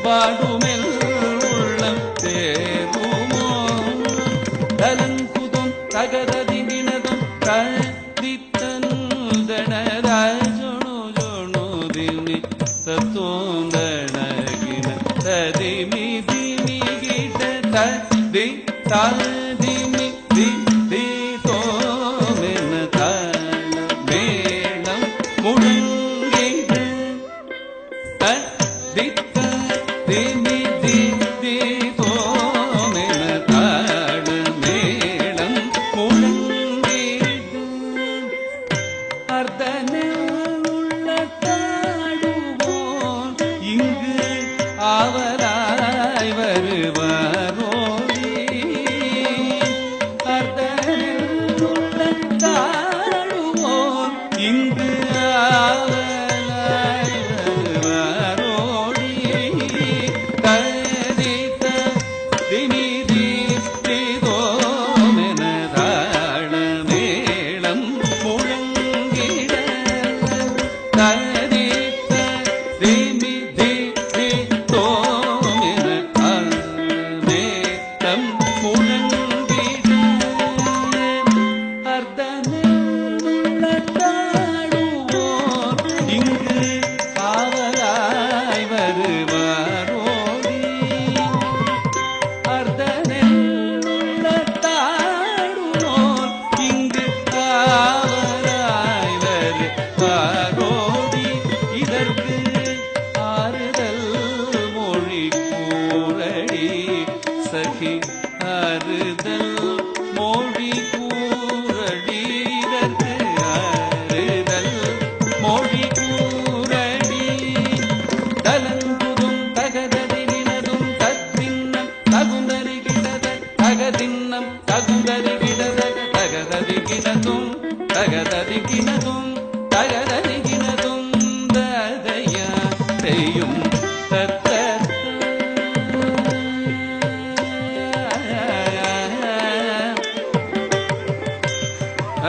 வாடுமெல் உள்ளம் தேருமோ தலங்குதும் தகததி நினதும் கதித்தனுதனராஜொணு ஜொணு திமி தத்தோந்தனகின ததிமி திமி கிட ததி தாதிமி தி தி தோமென தாள மேளம் முழங்கிட ததி திமி தி தி தோமென தாள மேளம் முழங்கிட அர்த்தனெல் உள்ளத்தாடுவோம் இங்கு ஆவலாய் வருவாரோடி அர்த்தனெல் உள்ளத்தாடுவோம் இங்கு ஆவலாய் வருவாரோடி தரித்த திமி தி தி தோமென தாள மேளம் முழங்கிட தரித்த திமி தி தி தோமென தாள மேளம் முழங்கிட அர்த்தனெல் உள்ளத்தாடுவோர் இங்கு ஆவலாய் வருவாரோடி அர்த்தனெல் உள்ளத்தாடுவோர் இங்கு ஆவலாய் வருவாரோடி இதற்கு ஆறுதல் மொழி கூறடி சகி ஆறுதல் மொழி கூறடி இதற்கு ஆறுதல் மொழி கூறடி தலங்குதும் தகததி நினதும் தத்தின்னம் தகுந்தரி கிடத தகதின்னம் தகுந்தரி கிடத தகததி கிணதும் தகததி கிணதும் தகததி கிணதும் ததையா செய்யும் தத்த ஆ